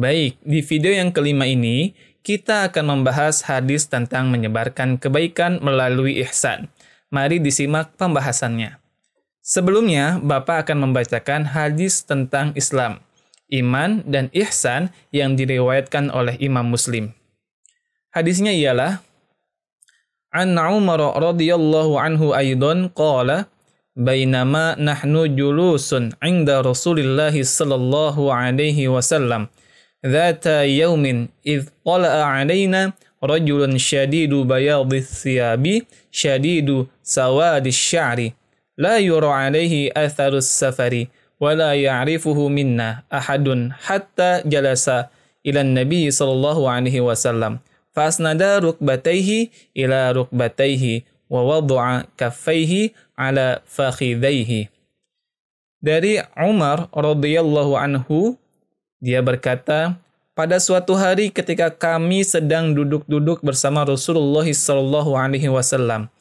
Baik, di video yang kelima ini, kita akan membahas hadis tentang menyebarkan kebaikan melalui ihsan. Mari disimak pembahasannya. Sebelumnya, Bapak akan membacakan hadis tentang Islam, iman, dan ihsan yang diriwayatkan oleh Imam Muslim. Hadisnya ialah, An Umar radhiyallahu anhu aidan qala, Bainama nahnu julusun 'inda Rasulillah sallallahu alaihi wasallam ذات يوم إذ طلع علينا رجل شديد بياض الثياب شديد سواد الشعر لا يرى عليه أثر السفر ولا يعرفه منا أحد حتى جلس إلى النبي صلى الله عليه وسلم فأسند ركبتيه إلى ركبتيه ووضع كفيه على فخذيه. Dari Umar radhiyallahu anhu, dia berkata, pada suatu hari ketika kami sedang duduk-duduk bersama Rasulullah SAW,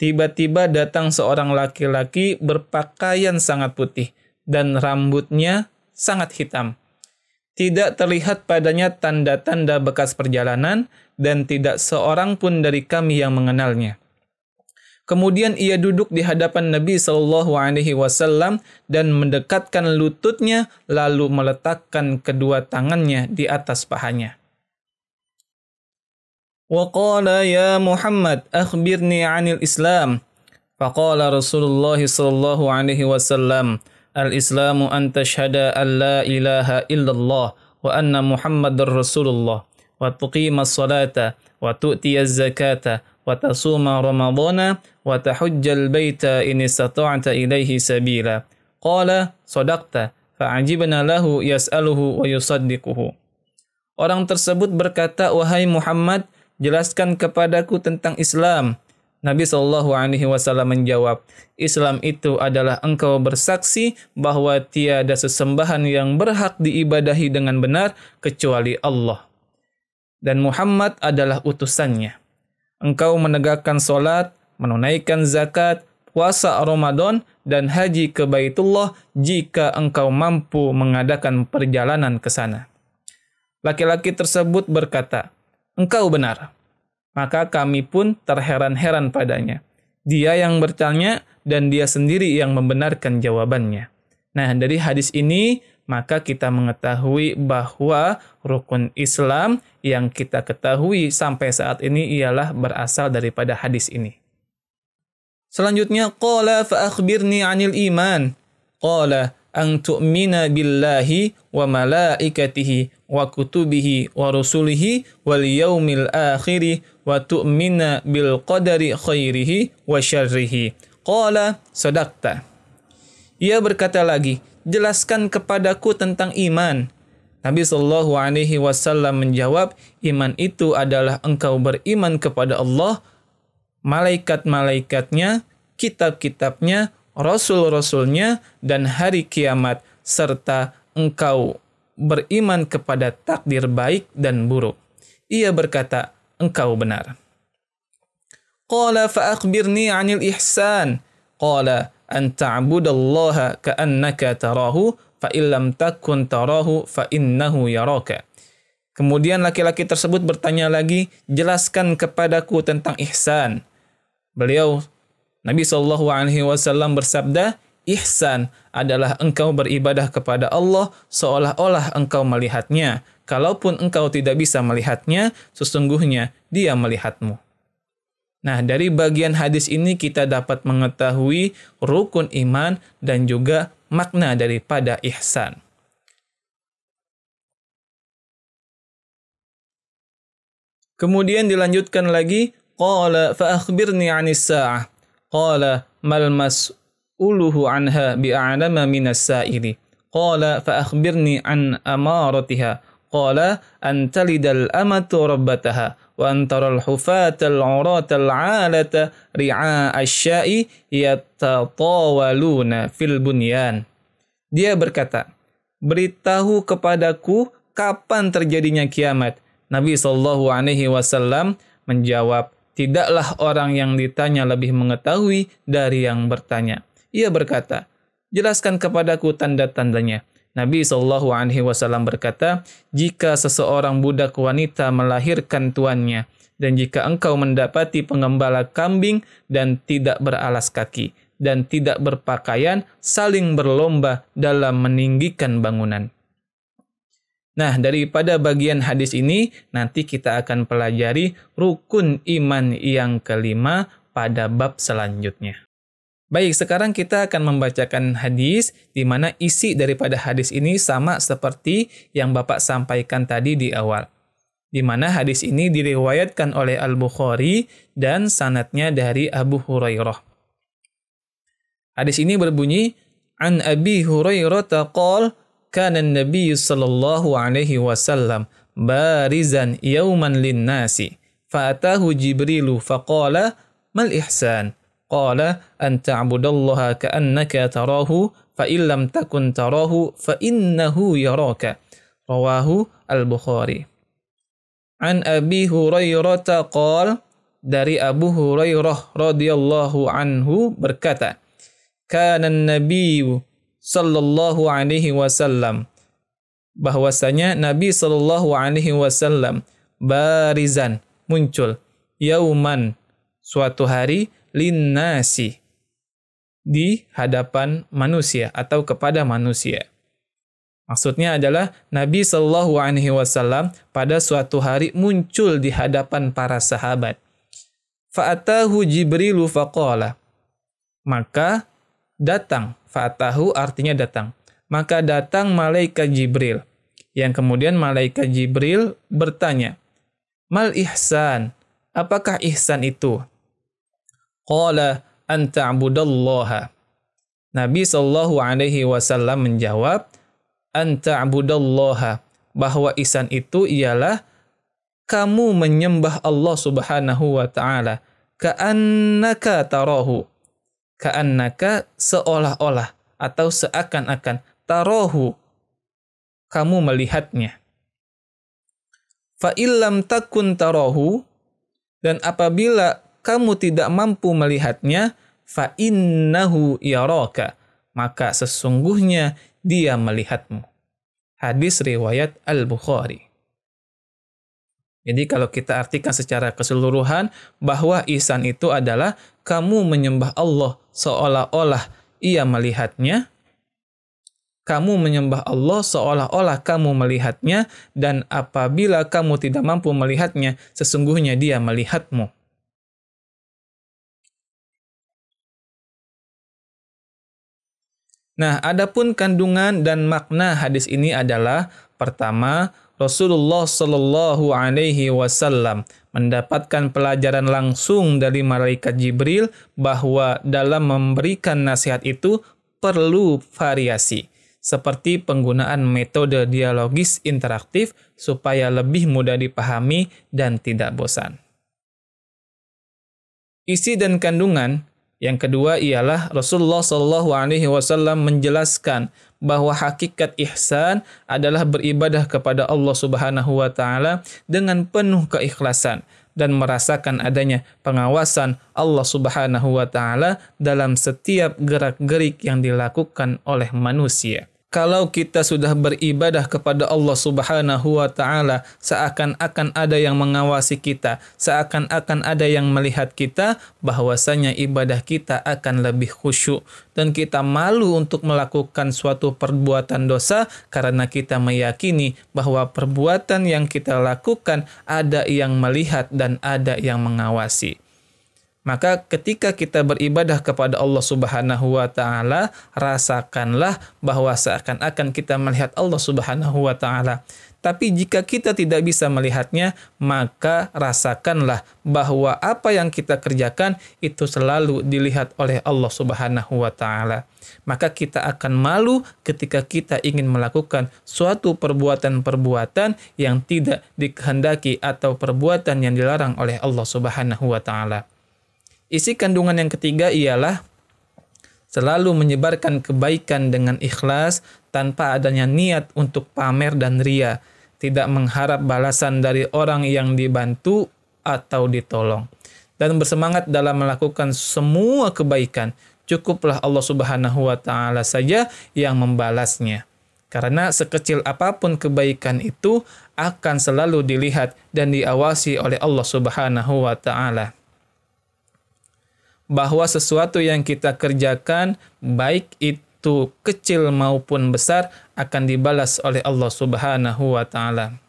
tiba-tiba datang seorang laki-laki berpakaian sangat putih dan rambutnya sangat hitam. Tidak terlihat padanya tanda-tanda bekas perjalanan dan tidak seorang pun dari kami yang mengenalnya. Kemudian ia duduk di hadapan Nabi SAW dan mendekatkan lututnya lalu meletakkan kedua tangannya di atas pahanya. Wa qala ya Muhammad akhbirni 'anil Islam. Faqala Rasulullah SAW, al-Islamu an tashhada an la ilaha illallah wa anna Muhammadar Rasulullah wa tuqima as-salata wa tu'tiya az-zakata wa tasuma ramadana wa tahujjal baita in istata'ta ilaihi sabila. Qala sadaqta fa'ajibna lahu yas'aluhu wa yusaddiquhu. Orang tersebut berkata, wahai Muhammad, jelaskan kepadaku tentang Islam. Nabi SAW menjawab, Islam itu adalah engkau bersaksi bahwa tiada sesembahan yang berhak diibadahi dengan benar kecuali Allah, dan Muhammad adalah utusannya. Engkau menegakkan solat, menunaikan zakat, puasa Ramadan, dan haji ke Baitullah jika engkau mampu mengadakan perjalanan ke sana. Laki-laki tersebut berkata, engkau benar. Maka kami pun terheran-heran padanya. Dia yang bertanya dan dia sendiri yang membenarkan jawabannya. Nah, dari hadis ini maka kita mengetahui bahwa rukun Islam yang kita ketahui sampai saat ini ialah berasal daripada hadis ini. Selanjutnya, qala fa akhbirni 'anil iman. Qala an tu'mina billahi wa malaikatihi wa kutubihi wa rusulihi wal yaumil akhiri wa tu'mina bil qadari khairihi wa syarrihi. Qala sadaqta. Ia berkata lagi, jelaskan kepadaku tentang iman. Nabi SAW menjawab, iman itu adalah engkau beriman kepada Allah, malaikat-malaikatnya, kitab-kitabnya, rasul-rasulnya, dan hari kiamat, serta engkau beriman kepada takdir baik dan buruk. Ia berkata, engkau benar. Qala fa akhbirni 'anil ihsan. Qala an ta'budallaha ka'annaka tarahu fa illam takun tarahu fa innahu yaraka. Kemudian laki-laki tersebut bertanya lagi, jelaskan kepadaku tentang ihsan. Beliau Nabi SAW bersabda, ihsan adalah engkau beribadah kepada Allah seolah-olah engkau melihatnya. Kalaupun engkau tidak bisa melihatnya, sesungguhnya Dia melihatmu. Nah, dari bagian hadis ini kita dapat mengetahui rukun iman dan juga makna daripada ihsan. Kemudian dilanjutkan lagi, qala fa akhbirni 'anis sa'ah. Qala mal mas'uluhu 'anha bi'alama minas sa'ili. Qala fa akhbirni 'an amaratiha. Qala an talidal amatu rabbataha wa antaral hufatal 'uratal 'alata ri'a asya'i yatatawaluna fil bunyan. Dia berkata, beritahu kepadaku kapan terjadinya kiamat. Nabi SAW menjawab, tidaklah orang yang ditanya lebih mengetahui dari yang bertanya. Ia berkata, jelaskan kepadaku tanda-tandanya. Nabi SAW berkata, jika seseorang budak wanita melahirkan tuannya, dan jika engkau mendapati pengembala kambing dan tidak beralas kaki, dan tidak berpakaian, saling berlomba dalam meninggikan bangunan. Nah, daripada bagian hadis ini, nanti kita akan pelajari rukun iman yang kelima pada bab selanjutnya. Baik, sekarang kita akan membacakan hadis di mana isi daripada hadis ini sama seperti yang Bapak sampaikan tadi di awal. Di mana hadis ini diriwayatkan oleh Al-Bukhari dan sanadnya dari Abu Hurairah. Hadis ini berbunyi, An Abi Hurairah qala kana an-nabiy sallallahu alaihi wasallam barizan yawman lin-nasi fa atahu Jibrilu faqala mal ihsan. Qala an ta'budallaha ka'annaka tarahu fa illam takun tarahu fa innahu yaraka. Rawahu Al-Bukhari. An Abi Hurairah qala, dari Abu Hurairah radhiyallahu anhu berkata, kana an-nabiy sallallahu alaihi wasallam, bahwasanya Nabi sallallahu alaihi wasallam barizan, muncul, yauman, suatu hari, linnasi, di hadapan manusia atau kepada manusia. Maksudnya adalah Nabi Shallallahu Alaihi Wasallam pada suatu hari muncul di hadapan para sahabat. Fa'atahu Jibrilu faqala, maka datang. Fa'atahu artinya datang. Maka datang malaikat Jibril, yang kemudian malaikat Jibril bertanya, mal ihsan, apakah ihsan itu? Qala an ta'budallaha. Nabi sallallahu alaihi wasallam menjawab, an ta'budallaha, bahwa ihsan itu ialah kamu menyembah Allah Subhanahu wa taala, ka'annaka tarahu. Ka'annaka seolah-olah atau seakan-akan, tarahu, kamu melihatnya. Fa illam takun tarahu, dan apabila kamu tidak mampu melihatnya, fa innahu yaraka, maka sesungguhnya dia melihatmu. Hadis riwayat Al-Bukhari. Jadi kalau kita artikan secara keseluruhan, bahwa ihsan itu adalah kamu menyembah Allah seolah-olah ia melihatnya, kamu menyembah Allah seolah-olah kamu melihatnya, dan apabila kamu tidak mampu melihatnya, sesungguhnya dia melihatmu. Nah, adapun kandungan dan makna hadis ini adalah, pertama, Rasulullah Shallallahu Alaihi Wasallam mendapatkan pelajaran langsung dari malaikat Jibril bahwa dalam memberikan nasihat itu perlu variasi, seperti penggunaan metode dialogis interaktif supaya lebih mudah dipahami dan tidak bosan. Isi dan kandungan. Yang kedua ialah Rasulullah Shallallahu Alaihi Wasallam menjelaskan bahwa hakikat ihsan adalah beribadah kepada Allah Subhanahu Wa Taala dengan penuh keikhlasan dan merasakan adanya pengawasan Allah Subhanahu Wa Taala dalam setiap gerak-gerik yang dilakukan oleh manusia. Kalau kita sudah beribadah kepada Allah Subhanahu wa taala, seakan-akan ada yang mengawasi kita, seakan-akan ada yang melihat kita, bahwasanya ibadah kita akan lebih khusyuk dan kita malu untuk melakukan suatu perbuatan dosa karena kita meyakini bahwa perbuatan yang kita lakukan ada yang melihat dan ada yang mengawasi. Maka ketika kita beribadah kepada Allah Subhanahu wa taala, rasakanlah bahwa seakan-akan kita melihat Allah Subhanahu wa taala. Tapi jika kita tidak bisa melihatnya, maka rasakanlah bahwa apa yang kita kerjakan itu selalu dilihat oleh Allah Subhanahu wa taala. Maka kita akan malu ketika kita ingin melakukan suatu perbuatan-perbuatan yang tidak dikehendaki atau perbuatan yang dilarang oleh Allah Subhanahu wa taala. Isi kandungan yang ketiga ialah selalu menyebarkan kebaikan dengan ikhlas tanpa adanya niat untuk pamer dan ria, tidak mengharap balasan dari orang yang dibantu atau ditolong, dan bersemangat dalam melakukan semua kebaikan. Cukuplah Allah Subhanahu wa taala saja yang membalasnya. Karena sekecil apapun kebaikan itu akan selalu dilihat dan diawasi oleh Allah Subhanahu wa taala. Bahwa sesuatu yang kita kerjakan, baik itu kecil maupun besar, akan dibalas oleh Allah Subhanahu wa taala.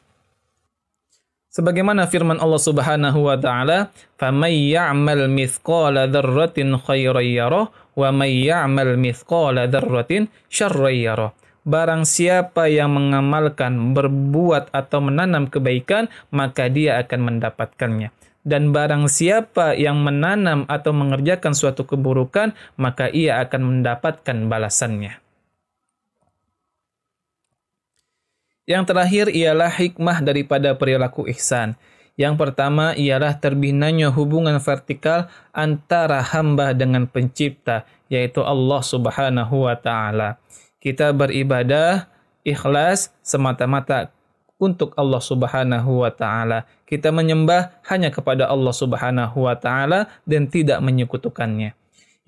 Sebagaimana firman Allah Subhanahu wa taala, "Faman ya'mal mithqala dzarratin khairan yarah wa may ya'mal mithqala dzarratin syarran yarah." Barang siapa yang mengamalkan, berbuat atau menanam kebaikan, maka dia akan mendapatkannya. Dan barang siapa yang menanam atau mengerjakan suatu keburukan, maka ia akan mendapatkan balasannya. Yang terakhir ialah hikmah daripada perilaku ihsan. Yang pertama ialah terbinanya hubungan vertikal antara hamba dengan pencipta, yaitu Allah Subhanahu wa taala. Kita beribadah ikhlas semata-mata untuk Allah Subhanahu wa taala. Kita menyembah hanya kepada Allah Subhanahu wa taala dan tidak menyekutukannya.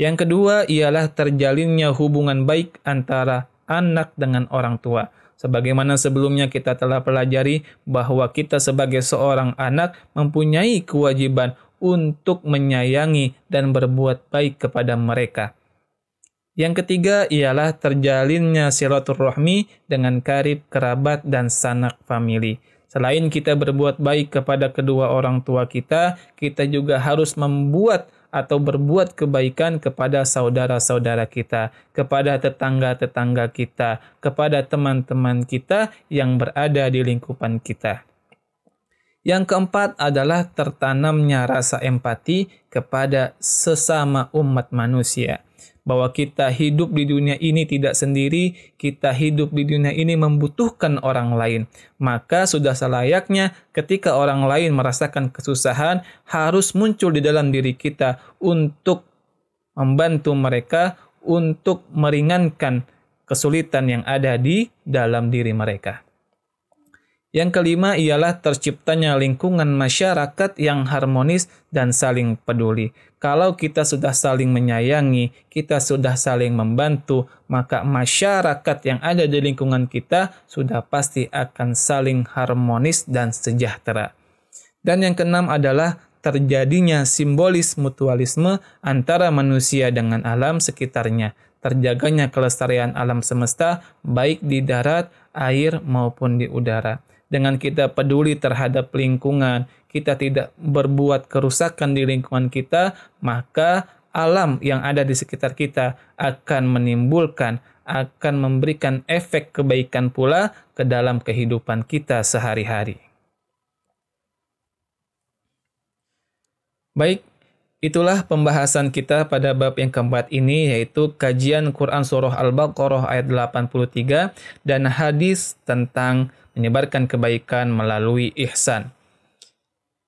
Yang kedua ialah terjalinnya hubungan baik antara anak dengan orang tua. Sebagaimana sebelumnya kita telah pelajari bahwa kita sebagai seorang anak mempunyai kewajiban untuk menyayangi dan berbuat baik kepada mereka. Yang ketiga ialah terjalinnya silaturahmi dengan karib, kerabat, dan sanak famili. Selain kita berbuat baik kepada kedua orang tua kita, kita juga harus membuat atau berbuat kebaikan kepada saudara-saudara kita, kepada tetangga-tetangga kita, kepada teman-teman kita yang berada di lingkupan kita. Yang keempat adalah tertanamnya rasa empati kepada sesama umat manusia. Bahwa kita hidup di dunia ini tidak sendiri, kita hidup di dunia ini membutuhkan orang lain. Maka sudah selayaknya ketika orang lain merasakan kesusahan, harus muncul di dalam diri kita untuk membantu mereka, untuk meringankan kesulitan yang ada di dalam diri mereka. Yang kelima ialah terciptanya lingkungan masyarakat yang harmonis dan saling peduli. Kalau kita sudah saling menyayangi, kita sudah saling membantu, maka masyarakat yang ada di lingkungan kita sudah pasti akan saling harmonis dan sejahtera. Dan yang keenam adalah terjadinya simbolis mutualisme antara manusia dengan alam sekitarnya. Terjaganya kelestarian alam semesta baik di darat, air maupun di udara. Dengan kita peduli terhadap lingkungan, kita tidak berbuat kerusakan di lingkungan kita, maka alam yang ada di sekitar kita akan memberikan efek kebaikan pula ke dalam kehidupan kita sehari-hari. Baik, itulah pembahasan kita pada bab yang keempat ini, yaitu kajian Quran Surah Al-Baqarah ayat 83 dan hadis tentang menyebarkan kebaikan melalui ihsan.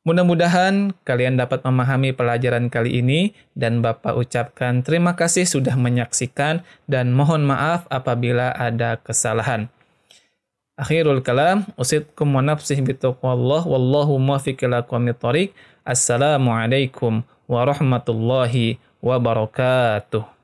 Mudah-mudahan kalian dapat memahami pelajaran kali ini dan Bapak ucapkan terima kasih sudah menyaksikan dan mohon maaf apabila ada kesalahan. Akhirul kalam, usidkum wa nafsih bitaqwallah wallahu muwaffiq ila aqwamit thoriq. Assalamualaikum warahmatullahi wabarakatuh.